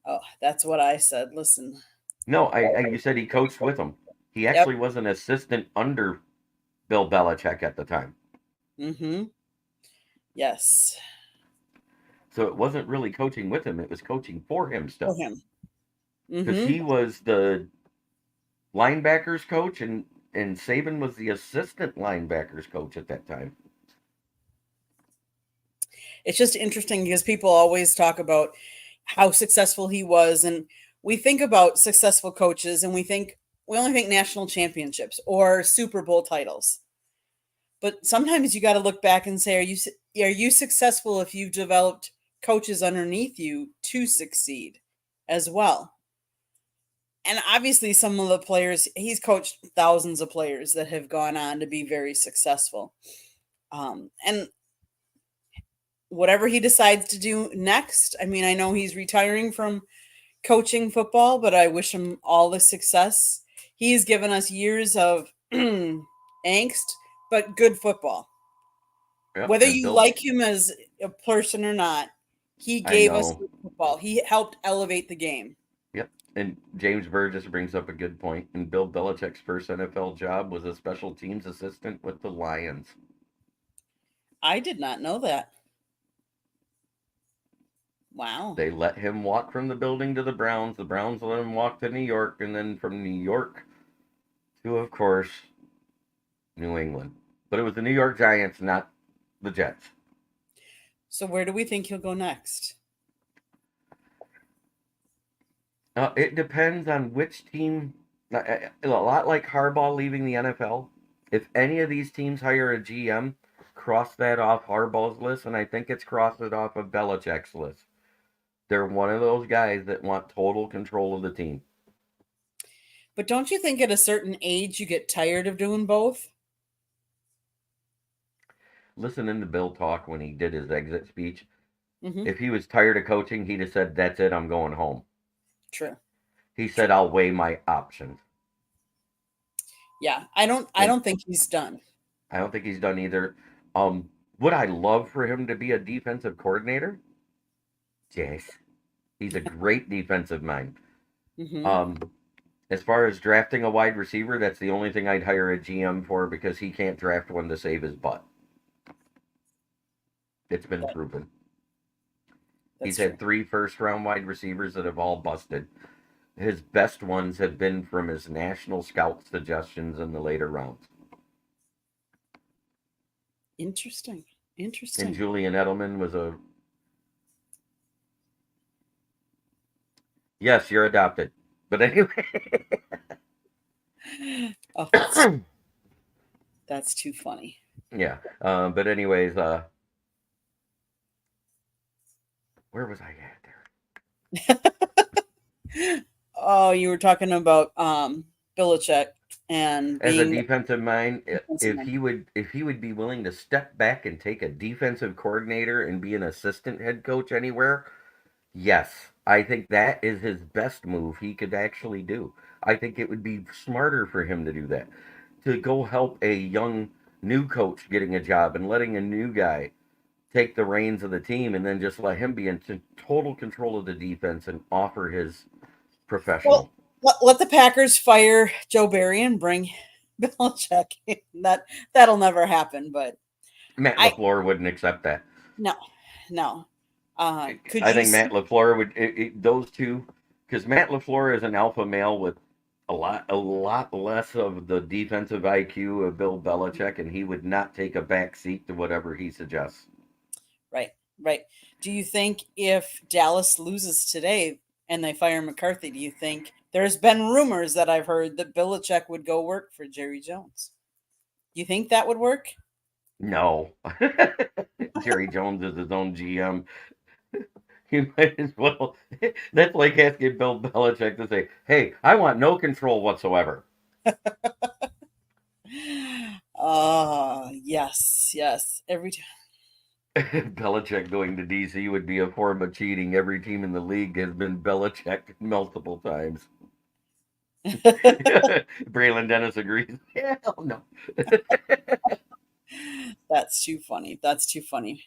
Oh, that's what I said. Listen. No, you said he coached with them. He Yep. actually was an assistant under Bill Belichick at the time. Mm-hmm. Yes. So it wasn't really coaching with him, it was coaching for him For still. him. Because Mm-hmm. he was the linebackers coach and Saban was the assistant linebackers coach at that time. It's just interesting because people always talk about how successful he was, and we think about successful coaches and we only think national championships or Super Bowl titles. But sometimes you got to look back and say, are you successful if you've developed coaches underneath you to succeed as well? And obviously, some of the players, he's coached thousands of players that have gone on to be very successful. And whatever he decides to do next, I mean, I know he's retiring from coaching football, but I wish him all the success. He's given us years of angst, but good football. Yep, Whether and you Bill, like him as a person or not, he I gave us know. good football. He helped elevate the game. Yep. And James Burgess brings up a good point. And Bill Belichick's first NFL job was a special teams assistant with the Lions. I did not know that. Wow. They let him walk from the building to the Browns. The Browns let him walk to New York, and then from New York to, of course, New England. But it was the New York Giants, not the Jets. So where do we think he'll go next? It depends on which team. A lot like Harbaugh leaving the NFL. If any of these teams hire a GM, cross that off Harbaugh's list, and I think it's crossed it off of Belichick's list. They're one of those guys that want total control of the team. But don't you think at a certain age you get tired of doing both? Listening to Bill talk when he did his exit speech, Hmm. if he was tired of coaching, he'd have said, "That's it, I'm going home." True. He said, True. "I'll weigh my options." Yeah. I And don't think he's done. I don't think he's done either. Would I love for him to be a defensive coordinator? Yes. He's a great defensive mind. Hmm. Um, as far as drafting a wide receiver, that's the only thing I'd hire a GM for because he can't draft one to save his butt. It's been That, proven. that's He's had true. 3 first-round wide receivers that have all busted. His best ones have been from his national scout suggestions in the later rounds. Interesting. And Interesting. Julian Edelman was a yes, you're adopted. But anyway, Oh, that's too funny. yeah. But anyways, where was I at there? Oh, you were talking about Belichick and As a being the defensive mind, defensive end. if he would be willing to step back and take a defensive coordinator and be an assistant head coach anywhere, yes, I think that is his best move he could actually do. I think it would be smarter for him to do that. To go help a young new coach getting a job and letting a new guy take the reins of the team and then just let him be in total control of the defense and offer his Well, professional. let the Packers fire Joe Barry and bring Belichick. That that'll never happen. But Matt I LaFleur wouldn't accept that. no, no. Could I you think Matt see? LaFleur would those two because Matt LaFleur is an alpha male with a lot less of the defensive IQ of Bill Belichick, and he would not take a back seat to whatever he suggests. Right, right. Do you think if Dallas loses today and they fire McCarthy, do you think there's been rumors that I've heard that Belichick would go work for Jerry Jones? You think that would work? No, Jerry Jones is his own GM. You might as well. That's like asking Bill Belichick to say, "Hey, I want no control whatsoever." Yes, yes. Every time. Belichick going to DC would be a form of cheating. Every team in the league has been Belichick multiple times. Braylon Dennis agrees. Hell no. That's too funny. That's too funny.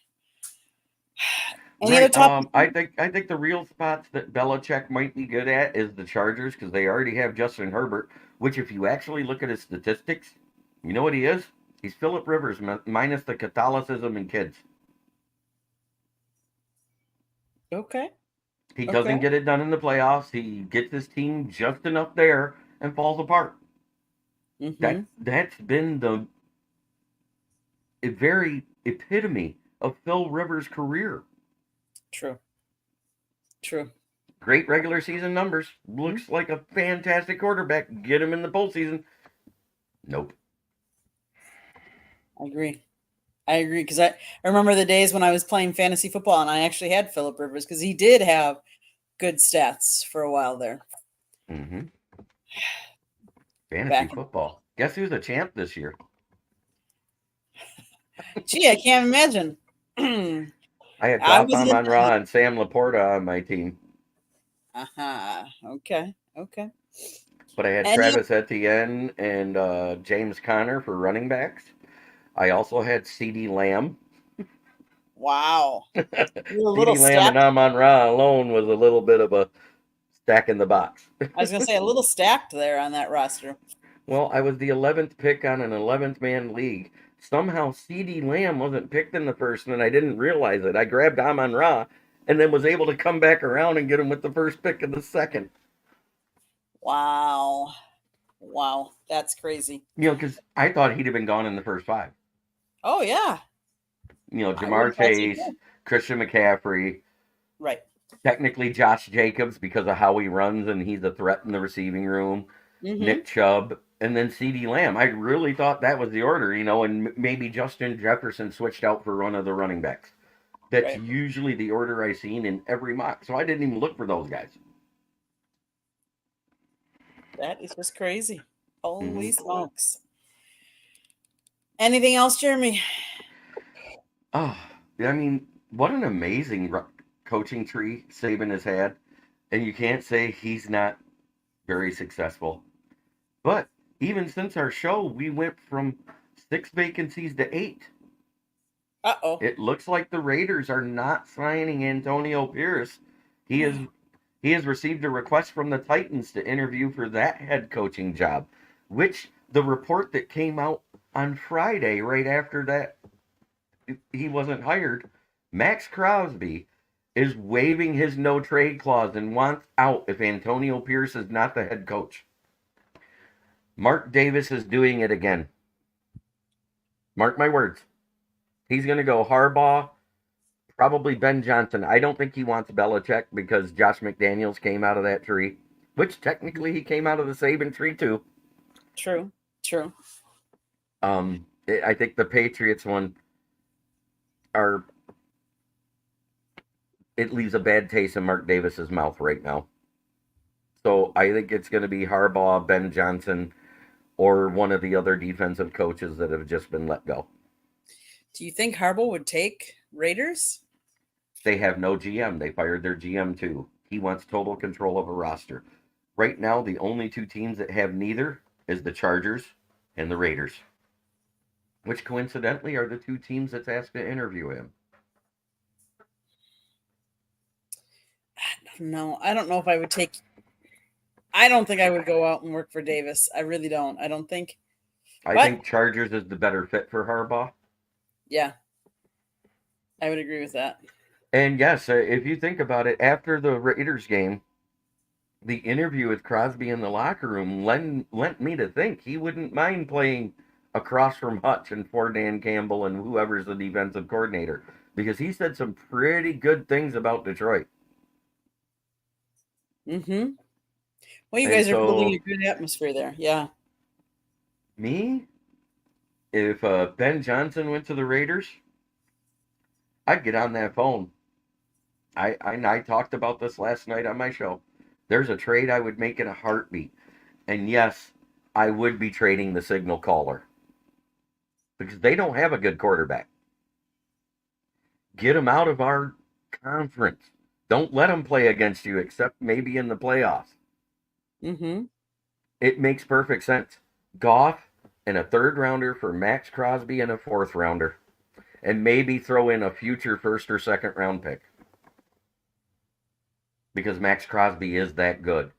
Any other Right. topic? I think the real spots that Belichick might be good at is the Chargers because they already have Justin Herbert. Which, if you actually look at his statistics, you know what he is? He's Philip Rivers minus the Catholicism and kids. Okay. He Okay. doesn't get it done in the playoffs. He gets his team just enough there and falls apart. Mm-hmm. That's been the very epitome of Phil Rivers' career. True. True. Great regular season numbers. Mhm. Looks like a fantastic quarterback. Get him in the postseason. Nope. I agree. I agree because I remember the days when I was playing fantasy football and I actually had Philip Rivers because he did have good stats for a while there Mm-hmm. Fantasy back in. football. Guess who's a champ this year? Gee, I can't imagine. I had I Doc wasn't in that Amon-Ra and Sam Laporta on my team, league. Okay. Okay. but I had Any Travis Etienne and James Conner for running backs. I also had C.D. Lamb. wow. You're a little C.D. Lamb and stacked. Amon-Ra alone was a little bit of a stack in the box. I was gonna say a little stacked there on that roster. Well, I was the 11th pick on an 11th man league. Somehow C.D. Lamb wasn't picked in the first, and I didn't realize it. I grabbed Amon Ra and then was able to come back around and get him with the first pick of the second. Wow. Wow. That's crazy. Because I thought he'd have been gone in the first 5. Oh yeah. I would Jamar have thought so Chase, too. Christian McCaffrey, Right. technically Josh Jacobs because of how he runs and he's a threat in the receiving room, Mm-hmm. Nick Chubb, and then C.D. Lamb. I really thought that was the order, and maybe Justin Jefferson switched out for one of the running backs. That's Right. usually the order I seen in every mock. So I didn't even look for those guys. That is just crazy. Holy Hmm. smokes. Anything else, Jeremy? Oh, I mean, what an amazing coaching tree Saban has had, and you can't say he's not very successful. But even since our show, we went from 6 vacancies to 8. Uh-oh. It looks like the Raiders are not signing Antonio Pierce. He is he has received a request from the Titans to interview for that head coaching job, which the report that came out on Friday, right after that he wasn't hired, Max Crosby is waiving his no trade clause and wants out if Antonio Pierce is not the head coach. Mark Davis is doing it again. Mark my words. He's going to go Harbaugh, probably Ben Johnson. I don't think he wants Belichick because Josh McDaniels came out of that tree, which technically he came out of the Saban tree too. True. True. I think the Patriots one are, it leaves a bad taste in Mark Davis's mouth right now. So I think it's going to be Harbaugh, Ben Johnson, or one of the other defensive coaches that have just been let go. Do you think Harbaugh would take Raiders? They have no GM. They fired their GM too. He wants total control of a roster. Right now, the only two teams that have neither is the Chargers and the Raiders, which coincidentally are the two teams that's asked to interview him. No, I don't know if I would take. I don't think I would go out and work for Davis. I really don't. I don't think. I But think Chargers is the better fit for Harbaugh. yeah, I would agree with that. And yes, if you think about it, after the Raiders game, the interview with Crosby in the locker room lent me to think he wouldn't mind playing across from Hutch and for Dan Campbell and whoever's the defensive coordinator because he said some pretty good things about Detroit. Mm-hmm. Well, you And guys are building a so, good atmosphere there. Yeah. me, if Ben Johnson went to the Raiders, I'd get on that phone. I talked about this last night on my show. There's a trade I would make in a heartbeat. And yes, I would be trading the signal caller because they don't have a good quarterback. Get them out of our conference. Don't let them play against you except maybe in the playoffs. Mm-hmm. It makes perfect sense. Goff and a third rounder for Max Crosby and a fourth rounder. And maybe throw in a future first or second round pick. Because Max Crosby is that good.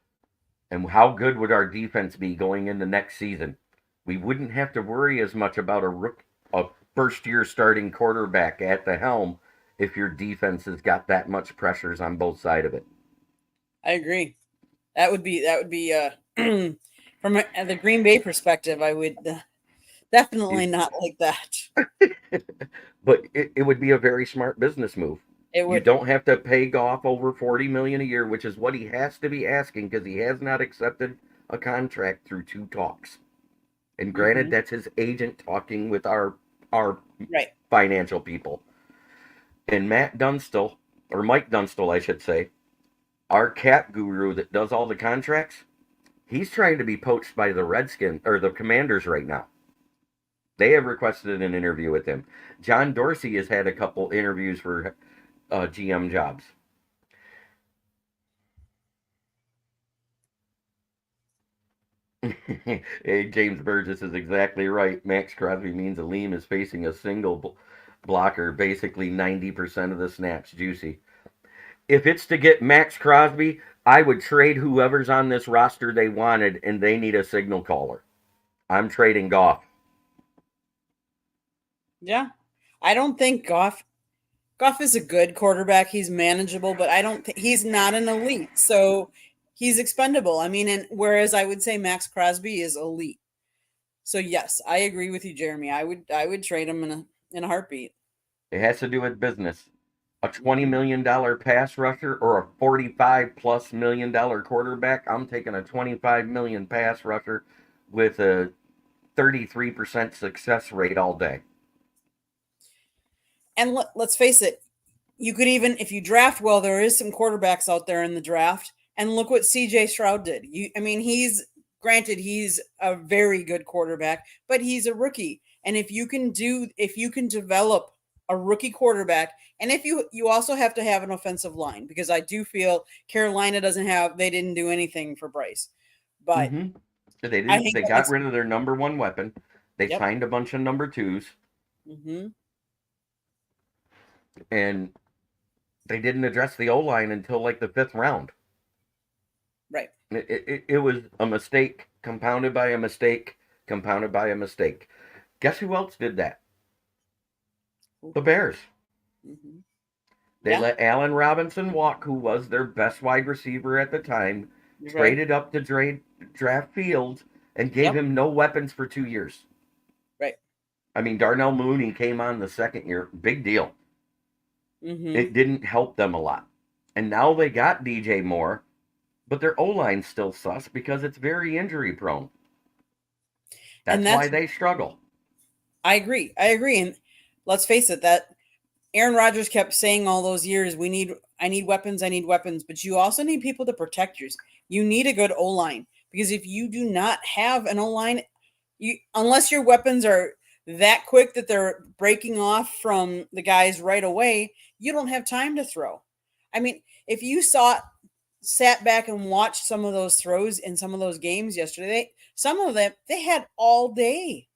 And how good would our defense be going into next season? We wouldn't have to worry as much about a first year starting quarterback at the helm if your defense has got that much pressures on both sides of it. I agree. That would be from the Green Bay perspective, I would definitely It, not like that. but it would be a very smart business move. It You would. don't have to pay Goff over 40 million a year, which is what he has to be asking because he has not accepted a contract through two talks. And granted, Mm-hmm. that's his agent talking with our Right. financial people. And Matt Dunstall, or Mike Dunstall, I should say, our cap guru that does all the contracts, he's trying to be poached by the Redskins or the Commanders right now. They have requested an interview with him. John Dorsey has had a couple interviews for GM jobs. Hey, James Burgess is exactly right. Max Crosby means Aleem is facing a single blocker, basically 90% of the snaps. Juicy. If it's to get Max Crosby, I would trade whoever's on this roster they wanted, and they need a signal caller. I'm trading Goff. Yeah. I don't think Goff is a good quarterback. He's manageable, but I don't think he's not an elite. So he's expendable. I mean, and whereas I would say Max Crosby is elite. So yes, I agree with you, Jeremy. I would trade him in a heartbeat. It has to do with business. A $20 Mhm. million pass rusher or a 45 plus $1 million quarterback. I'm taking a 25 million pass rusher with a 33% success rate all day. And let's face it, you could even if you draft well, there is some quarterbacks out there in the draft. And look what CJ Stroud did. I mean, he's granted, he's a very good quarterback, but he's a rookie. And if you can develop a rookie quarterback, and if you also have to have an offensive line, because I do feel Carolina doesn't have, they didn't do anything for Bryce. But Mm-hmm. They I didn't. think They that got makes, rid of their number one weapon. They yep. signed a bunch of number twos, Hmm. and they didn't address the O line until like the fifth round. Right. It was a mistake compounded by a mistake compounded by a mistake. Guess who else did that? The Bears. Hmm. They Yeah, let Allen Robinson walk, who was their best wide receiver at the time, you're right. traded up to draft Fields, and gave Yep. him no weapons for 2 years. Right. I mean, Darnell Mooney came on the second year. Big deal. Hmm. It didn't help them a lot. And now they got DJ Moore, but their O line's still sus because it's very injury prone. And That's why that's, they struggle. I agree. I agree. And let's face it, that Aaron Rodgers kept saying all those years, I need weapons, I need weapons, but you also need people to protect yours. You need a good O line, because if you do not have an O line, you, unless your weapons are that quick that they're breaking off from the guys right away, you don't have time to throw. I mean, if you sat back and watched some of those throws in some of those games yesterday, some of them they had all day.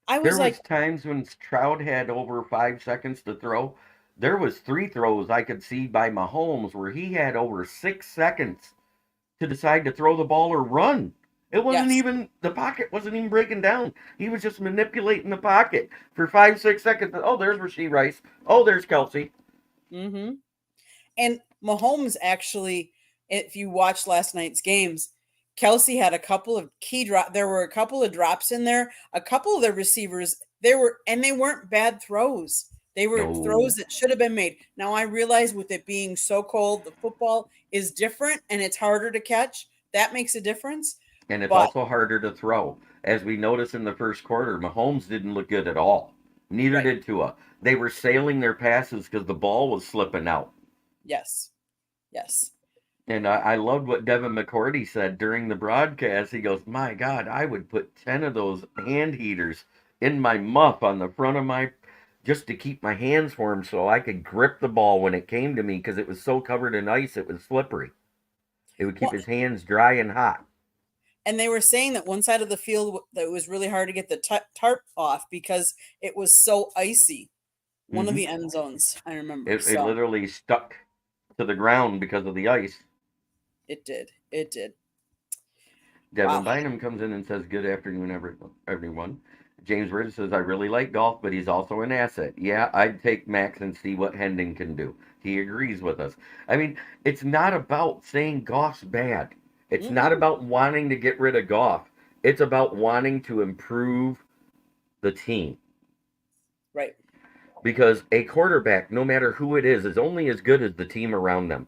I was There like, was times when Stroud had over 5 seconds to throw. There was 3 throws I could see by Mahomes where he had over 6 seconds to decide to throw the ball or run. It wasn't yes. even the pocket wasn't even breaking down. He was just manipulating the pocket for 5 6 seconds. Oh, there's Rasheed Rice. Oh, there's Kelsey. Mm-hmm. And Mahomes actually, if you watched last night's games, Kelsey had a couple of key drop. There were a couple of drops in there. A couple of the receivers, they weren't bad throws. They were throws No, that should have been made. Now I realize with it being so cold, the football is different and it's harder to catch. That makes a difference. and it's But also harder to throw. As we noticed in the first quarter, Mahomes didn't look good at all. Neither right, did Tua. They were sailing their passes because the ball was slipping out. yes, yes. And I loved what Devin McCourty said during the broadcast. He goes, "My God, I would put 10 of those hand heaters in my muff on the front of my, just to keep my hands warm so I could grip the ball when it came to me because it was so covered in ice, it was slippery. It would keep Well, his hands dry and hot." and they were saying that one side of the field that it was really hard to get the tarp off because it was so icy. One of Hmm. the end zones, I remember. It So literally stuck to the ground because of the ice. it did. It did. Devin Wow. Bynum comes in and says, "Good afternoon, everyone." James Bridges says, "I really like golf, but he's also an asset. Yeah, I'd take Max and see what Hendon can do." He agrees with us. I mean, it's not about saying golf's bad. It's not Mm-mm. about wanting to get rid of golf. It's about wanting to improve the team. Right. Because a quarterback, no matter who it is only as good as the team around them.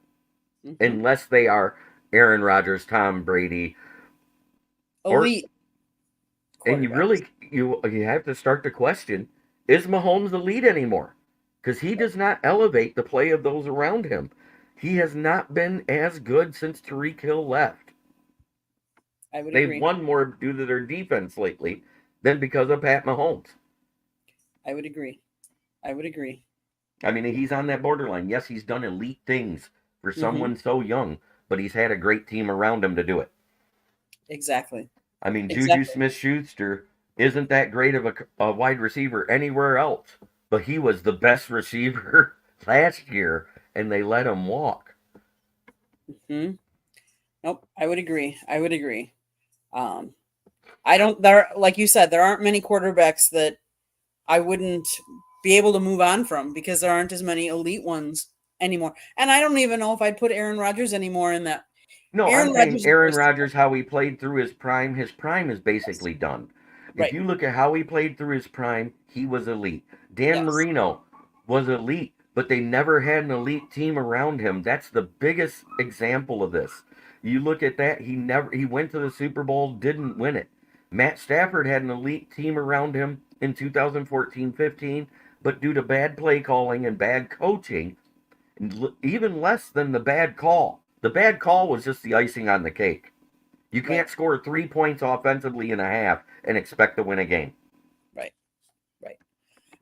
Mm-hmm. Unless they are Aaron Rodgers, Tom Brady, or Elite and you quarterbacks. really you have to start to question, is Mahomes the lead anymore? Because he Right. does not elevate the play of those around him. He has not been as good since Tyreek Hill left. I would They've agree. won more due to their defense lately than because of Pat Mahomes. I would agree. I would agree. I mean, he's on that borderline. Yes, he's done elite things for Mm-hmm. someone so young, but he's had a great team around him to do it. Exactly. I mean, Juju Exactly. Smith Schuster isn't that great of a wide receiver anywhere else, but he was the best receiver last year, and they let him walk. Hmm. Nope. I would agree. I would agree. Um, I don't. There, like you said, there aren't many quarterbacks that I wouldn't be able to move on from because there aren't as many elite ones anymore. And I don't even know if I'd put Aaron Rodgers anymore in that. No, I'm Aaron saying Rodgers is Aaron very Rodgers, successful. how he played through his prime is Yes. basically done. If Right. you look at how he played through his prime, he was elite. Dan Yes. Marino was elite, but they never had an elite team around him. That's the biggest example of this. You look at that, he went to the Super Bowl, didn't win it. Matt Stafford had an elite team around him in 2014-15, but due to bad play calling and bad coaching, even less than the bad call. The bad call was just the icing on the cake. You Right. can't score 3 points offensively in a half and expect to win a game. Right. Right.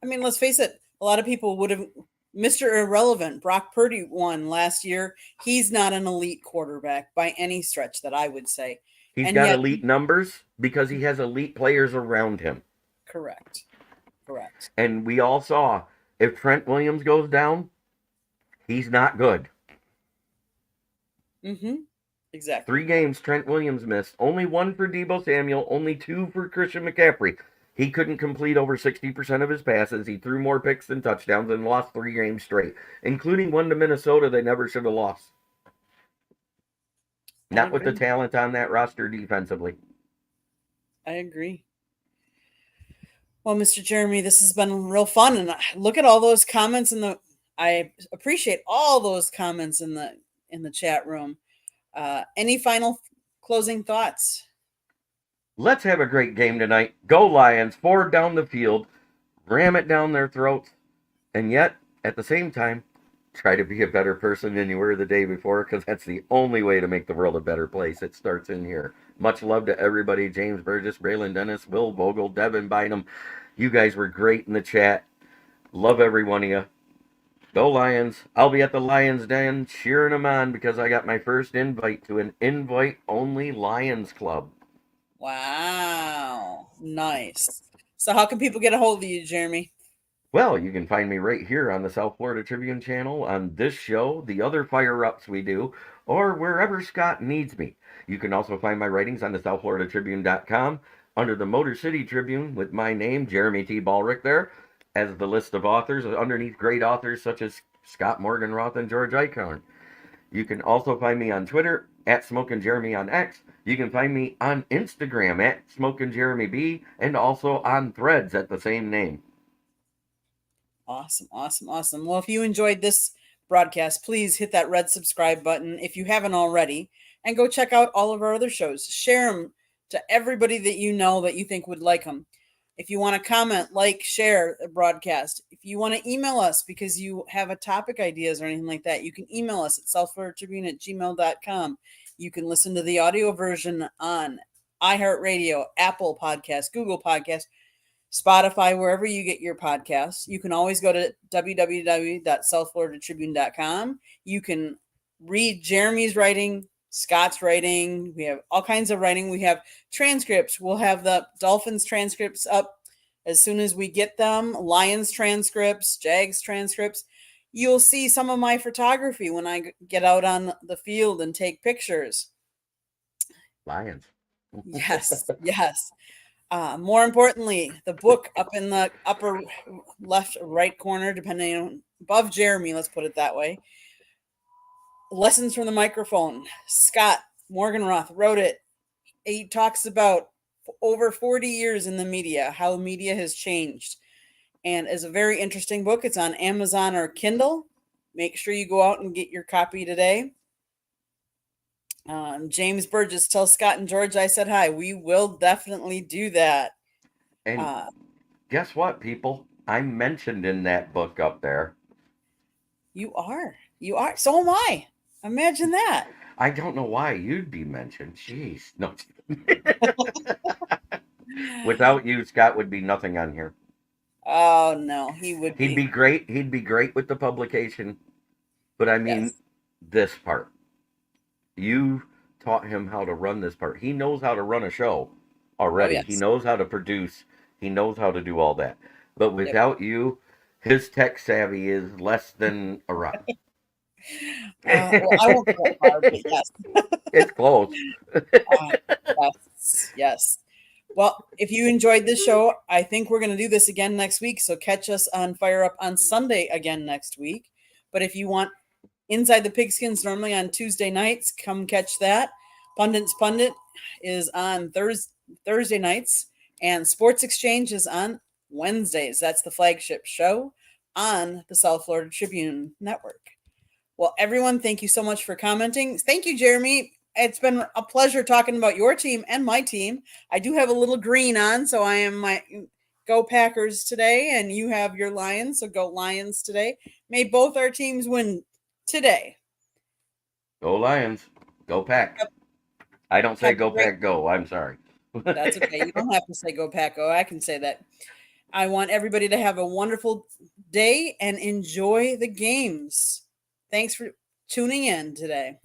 I mean, let's face it. A lot of people would have Mr. Irrelevant, Brock Purdy won last year. He's not an elite quarterback by any stretch that I would say. He's And got yet, elite numbers because he has elite players around him. correct. Correct. And we all saw if Trent Williams goes down, he's not good. Mm-hmm. Exactly. 3 games Trent Williams missed. Only 1 for Debo Samuel, only 2 for Christian McCaffrey. He couldn't complete over 60% of his passes. He threw more picks than touchdowns and lost 3 games straight, including one to Minnesota they never should have lost. I Not with the agree. talent on that roster defensively. I agree. Well, Mr. Jeremy, this has been real fun, and look at all those comments in the. I appreciate all those comments in the chat room. Any final closing thoughts? Let's have a great game tonight. Go Lions, forward down the field, ram it down their throats, and yet, at the same time, try to be a better person than you were the day before, because that's the only way to make the world a better place. It starts in here. Much love to everybody. James Burgess, Braylon Dennis, Will Vogel, Devin Bynum. You guys were great in the chat. Love every one of you. Go Lions. I'll be at the Lions Den cheering them on because I got my first invite to an invite-only Lions Club. Wow, nice. So, how can people get a hold of you, Jeremy? Well, you can find me right here on the South Florida Tribune channel, on this show, the other fire-ups we do, or wherever Scott needs me. You can also find my writings on the SouthFloridaTribune.com under the Motor City Tribune with my name, Jeremy T. Ballrick, there, as the list of authors underneath great authors such as Scott Morganroth and George Eichhorn. You can also find me on Twitter at Smokin' Jeremy on X. You can find me on Instagram at Smokin' Jeremy B, and also on Threads at the same name. Awesome, awesome, awesome. Well, if you enjoyed this broadcast, please hit that red subscribe button if you haven't already, and go check out all of our other shows. Share them to everybody that you know that you think would like them. If you want to comment, like, share the broadcast. If you want to email us because you have a topic ideas or anything like that, you can email us at southfloridatribune@gmail.com. You can listen to the audio version on iHeartRadio, Apple Podcasts, Google Podcasts, Spotify, wherever you get your podcasts. You can always go to www.southfloridatribune.com. You can read Jeremy's writing, Scott's writing. We have all kinds of writing. We have transcripts. We'll have the Dolphins transcripts up as soon as we get them. Lions transcripts, Jags transcripts. You'll see some of my photography when I get out on the field and take pictures. Lions. Yes, yes. More importantly, the book up in the upper left, right corner, depending on above Jeremy, let's put it that way. Lessons from the Microphone. Scott Morganroth wrote it. He talks about over 40 years in the media, how media has changed. And it's a very interesting book. It's on Amazon or Kindle. Make sure you go out and get your copy today. James Burgess, tell Scott and George I said hi. We will definitely do that. And guess what, people? I'm mentioned in that book up there. You are. You are. So am I. Imagine that. I don't know why you'd be mentioned. Jeez. No. Without you, Scott would be nothing on here. Oh no, he would He'd be. be great. He'd be great with the publication. But I mean, Yes. this part. You taught him how to run this part. He knows how to run a show Oh already. He yes. knows how to produce. He knows how to do all that. But Yep. without you, his tech savvy is less than a rock. Well, I won't go that far, but yes. It's close. Yes. Yes. Well, if you enjoyed this show, I think we're going to do this again next week. So catch us on Fire Up on Sunday again next week. But if you want Inside the Pigskins, normally on Tuesday nights, come catch that. Pundit's Pundit is on Thursday nights, and Sports Exchange is on Wednesdays. That's the flagship show on the South Florida Tribune Network. Well, everyone, thank you so much for commenting. Thank you, Jeremy. It's been a pleasure talking about your team and my team. I do have a little green on, so I am my Go Packers today, and you have your Lions, so go Lions today. May both our teams win today. Go Lions. Go Pack. Yep. I don't say Have a go great. pack go. I'm sorry. That's okay. You don't have to say go Pack Go. I can say that. I want everybody to have a wonderful day and enjoy the games. Thanks for tuning in today.